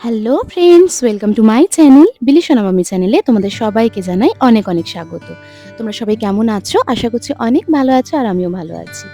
Hello friends, welcome to my channel বিলি সোনা মামি চ্যানেলে তোমাদের সবাইকে জানাই অনেক অনেক স্বাগত। তোমরা সবাই কেমন আছো? আশা করছি অনেক ভালো আছো আর আমিও ভালো আছি।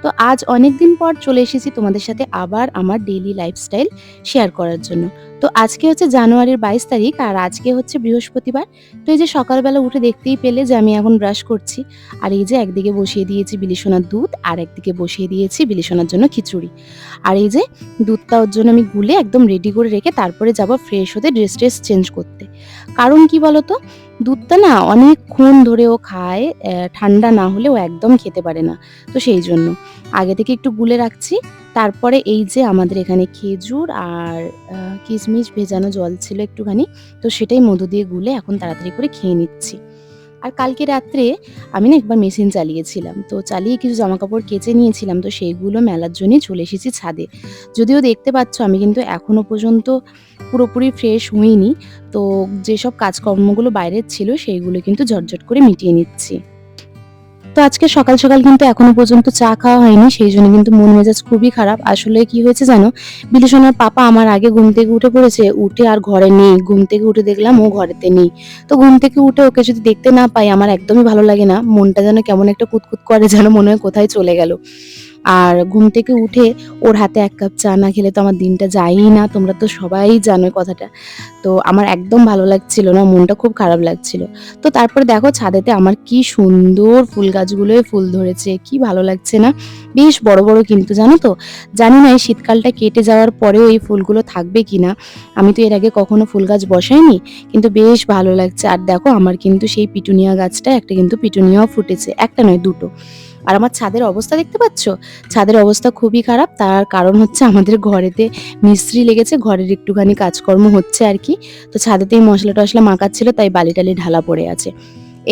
তো আজ অনেক দিন পর চলে এসেছি তোমাদের সাথে আবার আমার ডেইলি লাইফস্টাইল শেয়ার করার জন্য। তো আজকে হচ্ছে জানুয়ারির ২২ তারিখ আর আজকে হচ্ছে বৃহস্পতিবার। তো এই যে সকালবেলা উঠে দেখতেই পেলে যে আমি এখন ব্রাশ করছি। আর এই যে একদিকে বসিয়ে দিয়েছি বিলি সোনার দুধ আর একদিকে বসিয়ে দিয়েছি বিলি সোনার জন্য খিচুড়ি। আর এই যে দুধটা ওর জন্য আমি গুলে একদম রেডি করে রেখে তারপরে যাব ফ্রেশ হতে ড্রেস চেঞ্জ করতে। কারণ কি বলতো, দুধটা না অনেকক্ষণ ধরে ও খায়, ঠান্ডা না হলে ও একদম খেতে পারে না। তো সেই জন্য আগে থেকে একটু গুলে রাখছি। তারপরে এই যে আমাদের এখানে খেজুর আর কিশমিশ ভেজানো জল ছিল একটুখানি, তো সেটাই মধু দিয়ে গুলে এখন তাড়াতাড়ি করে খেয়ে নিচ্ছি। আর কালকে রাত্রে আমি না একবার মেশিন চালিয়েছিলাম, তো চালিয়ে কিছু জামাকাপড় কেচে নিয়েছিলাম, তো সেইগুলো মেলার জন্যই চলে এসেছি ছাদে। যদিও দেখতে পাচ্ছ আমি কিন্তু এখনো পর্যন্ত পুরোপুরি ফ্রেশ হইনি। তো যেসব কাজকর্মগুলো বাইরের ছিল সেইগুলো কিন্তু ঝটঝট করে মিটিয়ে নিচ্ছি। তো আজকে সকাল সকাল কিন্তু এখনো পর্যন্ত চা খাওয়া হয়নি, সেই জন্য কিন্তু মন মেজাজ খুবই খারাপ। আসলে কি হয়েছে জানো, বিলিসোনার পাপা আমার আগে ঘুম থেকে উঠে পড়েছে, উঠে আর ঘরে নেই। ঘুম থেকে উঠে দেখলাম ও ঘরেতে নেই। তো ঘুম থেকে উঠে ওকে যদি দেখতে না পাই আমার একদমই ভালো লাগে না, মনটা যেন কেমন একটা কুতকুত করে, যেন মনে হয় কোথায় চলে গেল। আর ঘুম থেকে উঠে ওর হাতে এক কাপ চা না খেলে তো আমার দিনটা যায়ই না, তোমরা তো সবাই জানো কথাটা। তো আমার একদম ভালো লাগছিল না, মনটা খুব খারাপ লাগছিল। তো তারপরে দেখো ছাদেতে আমার কি সুন্দর ফুল গাছগুলোয় ফুল ধরেছে, কি ভালো লাগছে না? বেশ বড় বড় কিন্তু, জানো তো। জানি না এই শীতকালটা কেটে যাওয়ার পরেও এই ফুলগুলো থাকবে কিনা। আমি তো এর আগে কখনো ফুল গাছ বসাইনি, কিন্তু বেশ ভালো লাগছে। আর দেখো আমার কিন্তু সেই পিটুনিয়া গাছটা একটা কিন্তু পিটুনিয়াও ফুটেছে, একটা নয় দুটো। আর আমার ছাদের অবস্থা দেখতে পাচ্ছ, ছাদের অবস্থা খুবই খারাপ। তার কারণ হচ্ছে আমাদের ঘরেতে মিস্ত্রি লেগেছে, ঘরের একটুখানি কাজকর্ম হচ্ছে আর কি। তো ছাদেতেই মশলা টশলা মাখাচ্ছিল, তাই বালি টালি ঢালা পড়ে আছে।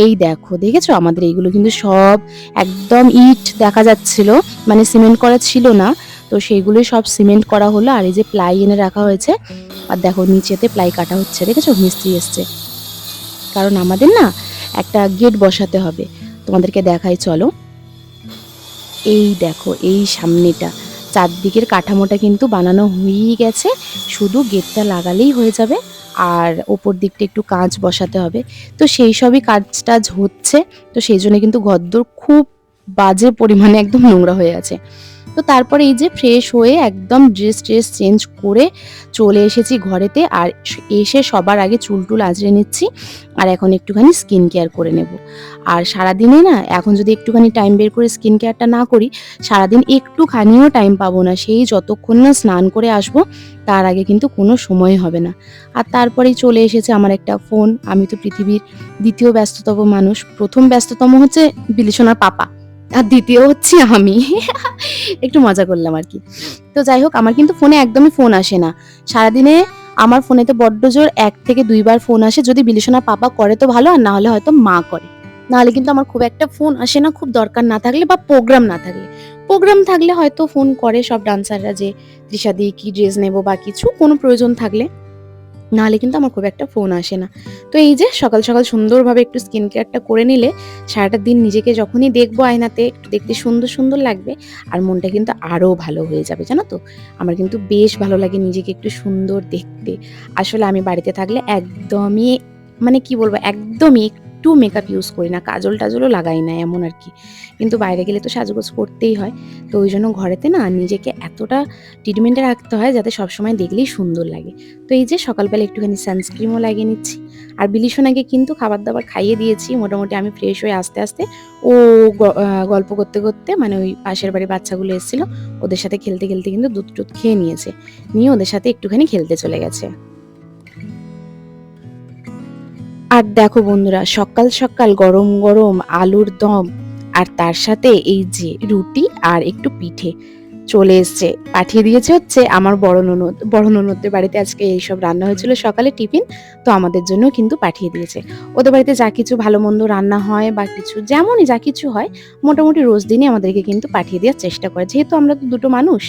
এই দেখো, দেখেছো আমাদের এইগুলো কিন্তু সব একদম ইট দেখা যাচ্ছিল, মানে সিমেন্ট করা ছিল না। তো সেইগুলোই সব সিমেন্ট করা হলো। আর এই যে প্লাই এনে রাখা হয়েছে, আর দেখো নিচেতে প্লাই কাটা হচ্ছে, দেখেছো মিস্ত্রি এসছে। কারণ আমাদের না একটা গেট বসাতে হবে, তোমাদেরকে দেখাই চলো। এই দেখো এই সামনেটা, চারদিকের কাঠামোটা কিন্তু বানানো হয়েই গেছে, শুধু গেটটা লাগালেই হয়ে যাবে। আর ওপর দিকটা একটু কাঁচ বসাতে হবে। তো সেই সবই কাজ টাজ হচ্ছে। তো সেই জন্য কিন্তু ঘরদোর খুব বাজে পরিমাণে একদম নোংরা হয়ে আছে। তো তারপরে এই যে ফ্রেশ হয়ে একদম ড্রেস চেঞ্জ করে চলে এসেছি ঘরেতে। আর এসে সবার আগে চুল টুল আঁচড়ে নিচ্ছি, আর এখন একটুখানি স্কিন কেয়ার করে নেব। আর সারাদিনে না এখন যদি একটুখানি টাইম বের করে স্কিন কেয়ারটা না করি, সারাদিন একটুখানিও টাইম পাবো না। সেই যতক্ষণ না স্নান করে আসবো তার আগে কিন্তু কোনো সময় হবে না। আর তারপরেই চলে এসেছে আমার একটা ফোন। আমি তো পৃথিবীর দ্বিতীয় ব্যস্ততম মানুষ। প্রথম ব্যস্ততম হচ্ছে বিলিসোনার পাপা, আর দ্বিতীয় হচ্ছে আমি। একটু মজা করলাম আর কি। তো যাই হোক, আমার কিন্তু ফোনে একদমই ফোন আসে না সারাদিনে। আমার ফোনেতে বড্ড জোর ১ থেকে ২ বার ফোন আসে, যদি বিলিসোনার পাপা করে তো ভালো, আর না হলে হয়তো মা করে। নাহলে কিন্তু আমার খুব একটা ফোন আসে না, খুব দরকার না থাকলে বা প্রোগ্রাম না থাকলে। প্রোগ্রাম থাকলে হয়তো ফোন করে সব ডান্সাররা, যে তৃষাদি কি ড্রেস নেবো বা কিছু কোনো প্রয়োজন থাকলে। নাহলে কিন্তু আমার খুব একটা ফোন আসে না। তো এই যে সকাল সকাল সুন্দরভাবে একটু স্কিন কেয়ারটা করে নিলে সারাটা দিন নিজেকে যখনই দেখবো আয়নাতে একটু দেখতে সুন্দর সুন্দর লাগবে, আর মনটা কিন্তু আরও ভালো হয়ে যাবে, জানো তো। আমার কিন্তু বেশ ভালো লাগে নিজেকে একটু সুন্দর দেখতে। আসলে আমি বাড়িতে থাকলে একদমই, মানে কি বলবো, একদমই একটু মেকআপ ইউজ করি না, কাজল টাজলও লাগাই না এমন আর কি। কিন্তু বাইরে গেলে তো সাজগোজ করতেই হয়। তো ওই জন্য ঘরেতে না নিজেকে এতটা ট্রিটমেন্টে রাখতে হয় যাতে সবসময় দেখলেই সুন্দর লাগে। তো এই যে সকালবেলা একটুখানি সানস্ক্রিমও লাগিয়ে নিচ্ছি। আর বিলিসোনাকে কিন্তু খাবার দাবার খাইয়ে দিয়েছি। মোটামুটি আমি ফ্রেশ হয়ে আস্তে আস্তে ও গল্প করতে করতে, মানে ওই পাশের বাড়ির বাচ্চাগুলো এসেছিল, ওদের সাথে খেলতে খেলতে কিন্তু দুধ টুধ খেয়ে নিয়েছে, নিয়ে ওদের সাথে একটুখানি খেলতে চলে গেছে। আর দেখো বন্ধুরা, সকাল সকাল গরম গরম আলুর দম, আর তার সাথে এই যে রুটি আর একটু পিঠে চলে এসছে। পাঠিয়ে দিয়েছে হচ্ছে আমার বড় ননদ। বড় ননদদের বাড়িতে আজকে এইসব রান্না হয়েছিল সকালে টিফিন, তো আমাদের জন্য কিন্তু পাঠিয়ে দিয়েছে। ওদের বাড়িতে যা কিছু ভালো মন্দ রান্না হয় বা কিছু যেমনই যা কিছু হয়, মোটামুটি রোজ দিনই আমাদেরকে কিন্তু পাঠিয়ে দেওয়ার চেষ্টা করে, যেহেতু আমরা তো দুটো মানুষ।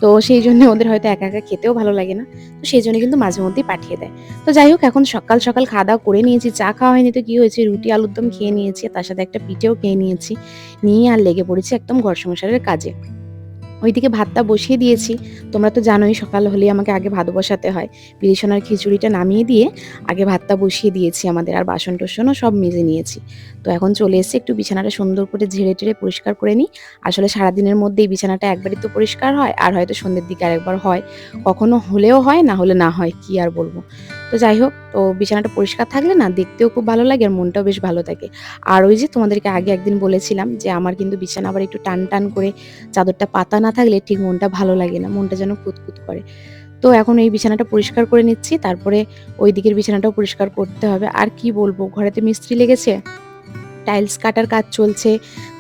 তো সেই জন্য ওদের হয়তো একা একা খেতেও ভালো লাগে না, তো সেই জন্য কিন্তু মাঝে মধ্যেই পাঠিয়ে দেয়। তো যাই হোক, এখন সকাল সকাল খাওয়া দাওয়া করে নিয়েছি, চা খাওয়া হয়নি তো কি হয়েছে, রুটি আলুর দম খেয়ে নিয়েছি, তার সাথে একটা পিঠেও খেয়ে নিয়েছি, নিয়ে আর লেগে পড়েছি একদম ঘর সংসারের কাজে। ওইদিকে ভাতটা বসিয়ে দিয়েছি। তোমরা তো জানোই সকাল হলেই আমাকে আগে ভাত বসাতে হয়। বিলিশনার খিচুড়িটা নামিয়ে দিয়ে আগে ভাতটা বসিয়ে দিয়েছি আমাদের, আর বাসন-টাসনও সব মেজে নিয়েছি। তো এখন চলে এসেছি একটু বিছানাটা সুন্দর করে ঝেড়ে-টেড়ে পরিষ্কার করে নিই। আসলে সারাদিনের মধ্যে এই বিছানাটা একবারই তো পরিষ্কার হয়, আর হয়তো সন্ধ্যের দিকে আরেকবার হয়। কখনো হলেও হয়, না হলে না হয়, কি আর বলবো। তো যাই হোক, তো বিছানাটা পরিষ্কার থাকলে না দেখতেও খুব ভালো লাগে আর মনটাও বেশ ভালো থাকে। আর ওই যে তোমাদেরকে আগে একদিন বলেছিলাম যে আমার কিন্তু বিছানা আবার একটু টান করে চাদরটা পাতা না থাকলে ঠিক মনটা ভালো লাগে না, মনটা যেন কুতকুত করে। তো এখন এই বিছানাটা পরিষ্কার করে নিচ্ছি, তারপরে ওই দিকের বিছানাটাও পরিষ্কার করতে হবে। আর কি বলবো, ঘরেতে মিস্ত্রি লেগেছে, টাইলস কাটার কাজ চলছে,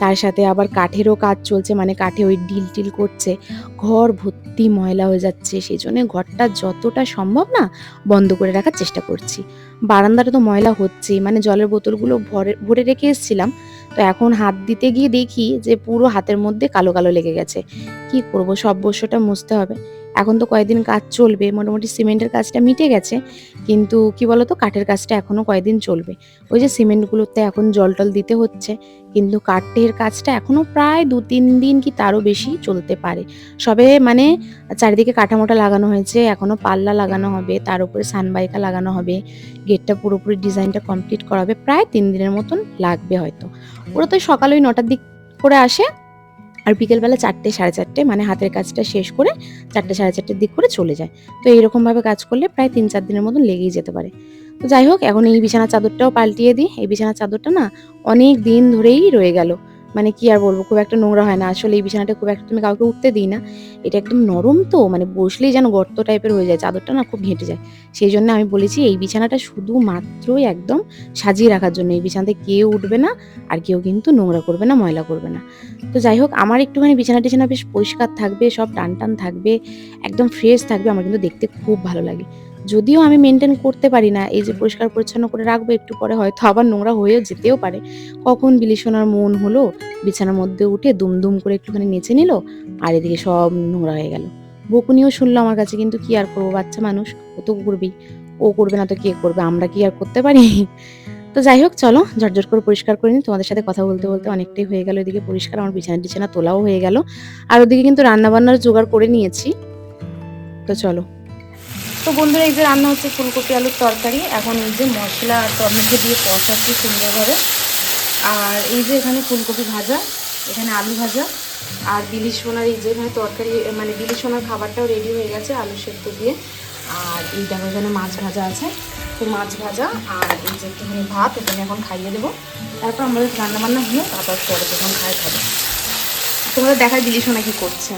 তার সাথে আবার কাঠেরও কাজ চলছে, মানে কাঠে ওই ডিল করছে। ঘর ভর্তি ময়লা হয়ে যাচ্ছে, সেই জন্য ঘরটা যতটা সম্ভব না বন্ধ করে রাখার চেষ্টা করছি। বারান্দাটা তো ময়লা হচ্ছেই, মানে জলের বোতলগুলো ভরে ভরে রেখে এসেছিলাম, তো এখন হাত দিতে গিয়ে দেখি যে পুরো হাতের মধ্যে কালো কালো লেগে গেছে। কি করব, সব বর্ষটা মুছতে হবে। এখন তো কয়েকদিন কাজ চলবে, মোটামুটি সিমেন্টের কাজটা মিটে গেছে, কিন্তু কি বলতো, কাঠের কাজটা এখনো কয়েকদিন চলবে। ওই যে সিমেন্টগুলোতে এখন জল টল দিতে হচ্ছে, কিন্তু কাঠের কাজটা এখনো প্রায় 2-3 দিন কি তারও বেশি চলতে পারে। সবে মানে চারিদিকে কাঠামোটা লাগানো হয়েছে, এখনো পাল্লা লাগানো হবে, তার উপরে সানবাইকা লাগানো হবে, গেটটা পুরোপুরি ডিজাইনটা কমপ্লিট করা হবে, প্রায় 3 দিনের মতন লাগবে হয়তো। ওরা তো সকালে ওই 9টার দিক করে আসে, আর বিকেলবেলা 4টে 4:30, মানে হাতের কাজটা শেষ করে 4টে 4:30 দিক করে চলে যায়। তো এইরকমভাবে কাজ করলে প্রায় 3-4 দিনের মতন লেগেই যেতে পারে। তো যাই হোক, এখন এই বিছানার চাদরটাও পাল্টিয়ে দিই। এই বিছানার চাদরটা না অনেক দিন ধরেই রয়ে গেল। মানে কি আর বলবো, খুব একটা নোংরা হয় না। আসলে এই বিছানাটা খুব একটা তুমি কাউকে উঠতে দিই না। এটা একদম নরম তো, মানে বসলেই যেন গর্ত টাইপের হয়ে যায়। চাদরটা না খুব ঘেঁটে যায়। সেই জন্য আমি বলেছি এই বিছানাটা শুধুমাত্রই একদম সাজিয়ে রাখার জন্য। এই বিছানাতে কেউ উঠবে না, আর কেউ কিন্তু নোংরা করবে না, ময়লা করবে না। তো যাই হোক, আমার একটুখানি বিছানা-টিছানা বেশ পরিষ্কার থাকবে, সব টান থাকবে, একদম ফ্রেশ থাকবে, আমার কিন্তু দেখতে খুব ভালো লাগে। যদিও আমি মেইনটেইন করতে পারি না, এই যে পরিষ্কার পরিচ্ছন্ন করে রাখবো, একটু পরে হয়তো আবার নোংরা হয়েও যেতেও পারে। কখন বিলিশোনার মন হলো, বিছানার মধ্যে উঠে দুম করে একটুখানি নেচে নিল, আর এদিকে সব নোংরা হয়ে গেল। বকুনিও শুনলো আমার কাছে, কিন্তু কি আর করবো, বাচ্চা মানুষ, ও তো করবেই। ও করবে না তো কে করবে, আমরা কি আর করতে পারি? তো যাই হোক, চলো ঝটঝট করে পরিষ্কার করে নিই। তোমাদের সাথে কথা বলতে অনেকটাই হয়ে গেল, এদিকে পরিষ্কার, আমার বিছানা তোলাও হয়ে গেল, আর ওদিকে কিন্তু রান্না-বান্নার জোগাড় করে নিয়েছি। তো চলো। তো বন্ধুরা, এই যে রান্না হচ্ছে ফুলকপি আলুর তরকারি। এখন এই যে মশলা আর টমেটো দিয়ে কষাচ্ছি সুন্দরভাবে। আর এই যে এখানে ফুলকপি ভাজা, এখানে আলু ভাজা, আর বিলি সোনার এই যে এখানে তরকারি, মানে বিলি সোনার খাবারটাও রেডি হয়ে গেছে আলু সেদ্ধ দিয়ে। আর এই দেখো এখানে মাছ ভাজা আছে, তো মাছ ভাজা আর এই যে একটুখানি ভাত, এখানে এখন খাইয়ে দেবো। তারপর আমাদের রান্নাবান্না হয়ে তারপর পরে যখন খাবে। তোমাদের দেখায় বিলি সোনা কি করছে।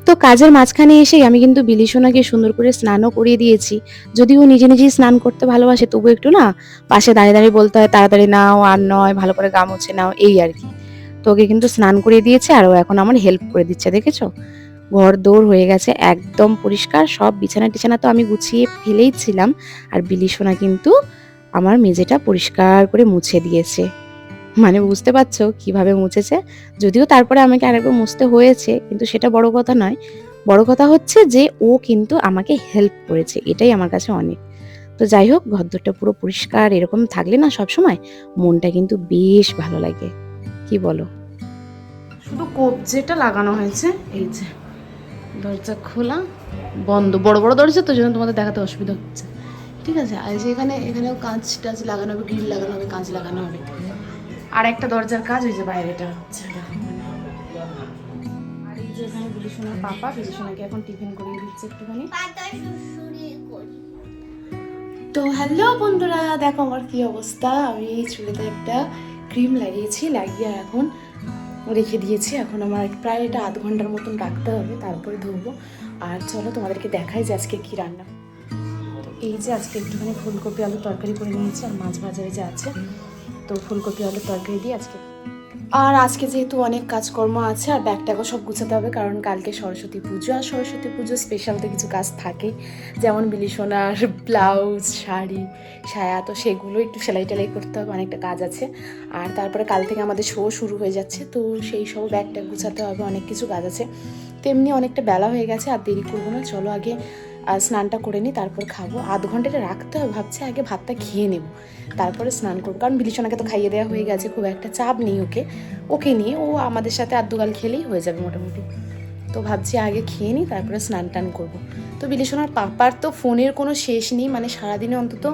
তো কাজের মাঝখানে এসেই আমি কিন্তু বিলি সোনাকে সুন্দর করে স্নানও করিয়ে দিয়েছি। যদিও নিজেই স্নান করতে ভালোবাসে, তবু একটু না পাশে দাঁড়িয়ে বলতে হয়, তাড়াতাড়ি নাও, আর নয়, ভালো করে গা মুছে নাও, এই আর কি। তো ওকে কিন্তু স্নান করিয়ে দিয়েছে, আর ও এখন আমার হেল্প করে দিচ্ছে, দেখেছো? ঘর দৌড় হয়ে গেছে একদম পরিষ্কার, সব বিছানা তো আমি গুছিয়ে ফেলেই ছিলাম, আর বিলি সোনা কিন্তু আমার মেঝেটা পরিষ্কার করে মুছে দিয়েছে। মানে বুঝতে পারছো কিভাবে মুছেছে। যদিও তারপরে আমাকে আরেকবার মুছতে হয়েছে, কিন্তু সেটা বড় কথা নয়। বড় কথা হচ্ছে যে ও কিন্তু আমাকে হেল্প করেছে, এটাই আমার কাছে অনেক। তো যাই হোক, ঘরদোরটা পুরো পরিষ্কার এরকম থাকলে না সবসময় মনটা কিন্তু বেশ ভালো লাগে, কি বলো? শুধু কবজেটা লাগানো হয়েছে, এই যে দরজা খোলা বন্ধ, বড় দরজা, তো জন্য তোমাদের দেখাতে অসুবিধা হচ্ছে, ঠিক আছে। আর যে এখানেও কাঁচ টাচ লাগানো হবে, গ্রিল লাগানো হবে, কাঁচ লাগানো হবে। আর একটা দরজার কাজ ওই যে বাইরেটা হচ্ছে। আর এই যে এখানে বিলিশোনার পাপা, বিলিশোনাকে এখন টিফিন করিয়ে দিচ্ছে একটুখানি। তো হ্যালো বন্ধুরা, দেখো আমার কি অবস্থা। আমি চুলেতে একটা ক্রিম লাগিয়ে এখন রেখে দিয়েছি। এখন আমার প্রায় এটা আধ ঘন্টার মতন রাখতে হবে, তারপরে ধুবো। আর চলো তোমাদেরকে দেখাই যে আজকে কি রান্না। এই যে আজকে একটুখানি ফুলকপি আলুর তরকারি করে নিয়েছি, আর মাছ ভাজা যে আছে, তো ফুলকপি আলুর তরকারি দিয়ে আজকে। আর আজকে যেহেতু অনেক কাজকর্ম আছে, আর ব্যাগটাকেও সব গুছাতে হবে, কারণ কালকে সরস্বতী পুজো, আর সরস্বতী পুজো স্পেশাল তো কিছু কাজ থাকেই, যেমন বিলিশোনার ব্লাউজ, শাড়ি, সায়া, তো সেগুলো একটু সেলাই টেলাই করতে হবে, অনেকটা কাজ আছে। আর তারপরে কাল থেকে আমাদের শো শুরু হয়ে যাচ্ছে, তো সেই সব ব্যাগটা গুছাতে হবে, অনেক কিছু কাজ আছে। তেমনি অনেকটা বেলা হয়ে গেছে, আর দেরি করবো না, চলো আগে স্নানটা করে নিই, তারপর খাবো। আধ ঘন্টাটা রাখতে হবে, ভাবছি আগে ভাতটা খেয়ে নেব, তারপরে স্নান করবো, কারণ বিলিশোনাকে তো খাইয়ে দেওয়া হয়ে গেছে, খুব একটা চাপ নেই ওকে নিয়ে, ও আমাদের সাথে আর দুগাল খেলেই হয়ে যাবে মোটামুটি। তো ভাবছি আগে খেয়ে নিই, তারপরে স্নান টান করবো। তো বিলিশনার পাপার তো ফোনের কোনো শেষ নেই, মানে সারাদিনে অন্তত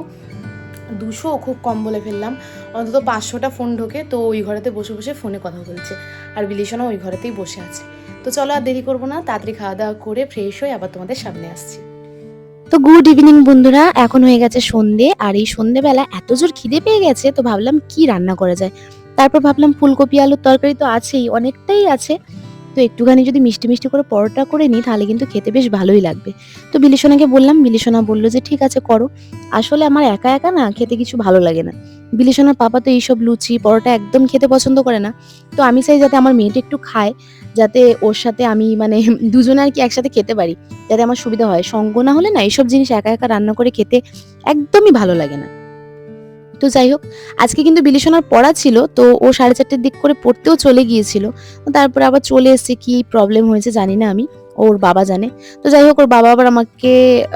200 খুব কম বলে ফেললাম, অন্তত 500টা ফোন ঢোকে। তো ওই ঘরেতে বসে বসে ফোনে কথা বলছে, আর বিলিশনা ওই ঘরেতেই বসে আছে। তো চলো আর দেরি করবো না, তাড়াতাড়ি খাওয়া দাওয়া করে ফ্রেশ হয়ে আবার তোমাদের সামনে আসছি। তো গুড ইভিনিং বন্ধুরা, এখন হয়ে গেছে সন্ধে, আর এই সন্ধেবেলা এত জোর খিদে পেয়ে গেছে, তো ভাবলাম কি রান্না করা যায়। তারপর ভাবলাম ফুলকপি আলুর তরকারি তো আছেই, অনেকটাই আছে, তো একটুখানি যদি মিষ্টি মিষ্টি করে পরোটা করে নিই তাহলে কিন্তু খেতে বেশ ভালোই লাগবে। তো বিলিশনাকে বললাম, বিলিশনা বললো যে ঠিক আছে করো। আসলে আমার একা একা না খেতে কিছু ভালো লাগে না। বিলিশনার পাপা তো এইসব লুচি পরোটা একদম খেতে পছন্দ করে না। তো আমি চাই যাতে আমার মেয়েটা একটু খায়, যাতে ওর সাথে আমি মানে দুজনে আর কি একসাথে খেতে পারি, যাতে আমার সুবিধা হয়। সঙ্গ না হলে না এইসব জিনিস একা একা রান্না করে খেতে একদমই ভালো লাগে না। তো যাই হোক, আজকে কিন্তু বিলিশনার পড়া ছিল, তো ও 4:30টার দিক করে পড়তেও চলে গিয়েছিল। তারপরে আবার চলে এসেছে, কি প্রবলেম হয়েছে জানি না আমি, ওর বাবা জানে। তো যাই হোক, ওর বাবা আবার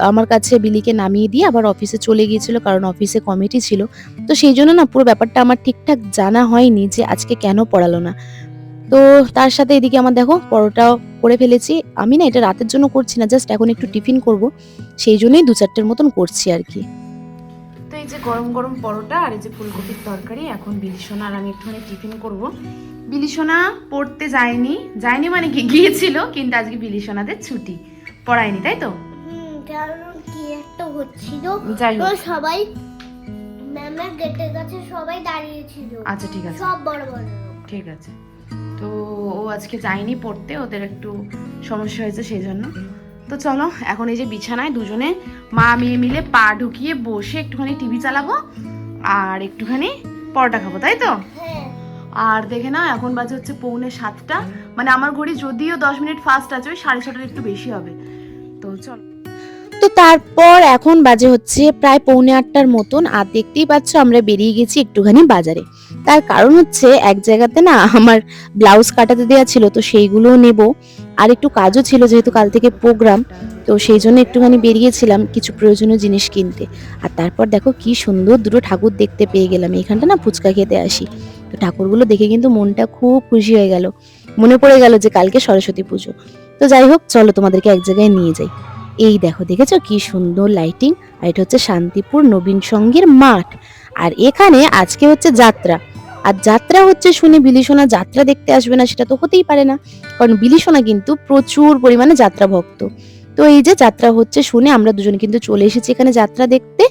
আমার কাছে বিলিকে নামিয়ে দিয়ে আবার অফিসে চলে গিয়েছিল, কারণ অফিসে কমিটি ছিল। তো সেই জন্য না পুরো ব্যাপারটা আমার ঠিকঠাক জানা হয়নি যে আজকে কেন পড়ালো না। তো তার সাথে এদিকে আমার দেখো পরোটাও করে ফেলেছি। আমি না এটা রাতের জন্য করছি না, জাস্ট এখন একটু টিফিন করব, সেই জন্যই 2-4টের মতন করছি আর কি। তো এই যে গরম গরম পরোটা আর এই যে ফুলকপির তরকারি, এখন বিলিশনা আর আমি একটুখানি টিফিন করব। বিলিশনা পড়তে যায়নি মানে কি গিয়েছিল, কিন্তু আজকে বিলিশনাদের ছুটি, পড়ায়নি তাই তো? কারণ কি একটা হচ্ছিল, যাই হোক, সবাই ম্যামের গেটের কাছে সবাই দাঁড়িয়ে ছিল। আচ্ছা ঠিক আছে, সব বড় বড় লোক। ঠিক আছে। তো ও আজকে যায়নি পড়তে, ওদের একটু সমস্যা হয়েছে সেই জন্য। তো চলো এখন এই যে বিছানায় দুজনে মা মেয়ে মিলে পা ঢুকিয়ে বসে একটুখানি টিভি চালাবো আর একটুখানি পরোটা খাবো, তাই তো? হ্যাঁ। আর দেখে না এখন বাজে হচ্ছে 6:45, মানে আমার ঘড়ি যদিও 10 মিনিট ফাস্ট আছে, ওই 6:30টার একটু বেশি হবে। তো চলো, তো তারপর এখন বাজে হচ্ছে প্রায় 7:45টার মতন, আর দেখতেই পাচ্ছ আমরা বেরিয়ে গেছি একটুখানি বাজারে। তার কারণ হচ্ছে এক জায়গাতে না আমার ব্লাউজ কাটাতে দেওয়া ছিল, তো সেইগুলো নেব, আর একটু কাজও ছিল যেহেতু কাল থেকে প্রোগ্রাম। তো সেই জন্য একটুখানি বেরিয়েছিলাম কিছু প্রয়োজনীয় জিনিস কিনতে। আর তারপর দেখো কি সুন্দর দুটো ঠাকুর দেখতে পেয়ে গেলাম। এখানটা না ফুচকা খেতে আসি, তো ঠাকুরগুলো দেখে কিন্তু মনটা খুব খুশি হয়ে গেল, মনে পড়ে গেল যে কালকে সরস্বতী পুজো। তো যাই হোক চলো তোমাদেরকে এক জায়গায় নিয়ে যাই। এই দেখো, দেখেছো কি সুন্দর লাইটিং, আর এটা হচ্ছে শান্তিপুর নবীন সঙ্গীর মাঠ। আর এখানে আজকে হচ্ছে যাত্রা, আর যাত্রা হচ্ছে শুনে বিলিশনা যাত্রা দেখতে আসবে না সেটা তো হতেই পারে না, কারণ বিলিশনা কিন্তু প্রচুর পরিমাণে যাত্রা ভক্ত। তো এই যে যাত্রা হচ্ছে শুনে আমরা দুজন কিন্তু চলে এসেছি এখানে যাত্রা দেখতে।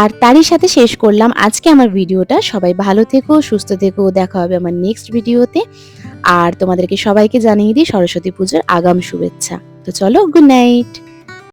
আর তারই সাথে শেষ করলাম আজকে আমার ভিডিওটা। সবাই ভালো থেকো, সুস্থ থেকো, দেখা হবে আমার নেক্সট ভিডিওতে। আর তোমাদেরকে সবাইকে জানিয়ে দিই সরস্বতী পুজোর আগাম শুভেচ্ছা। তো চলো, গুড নাইট।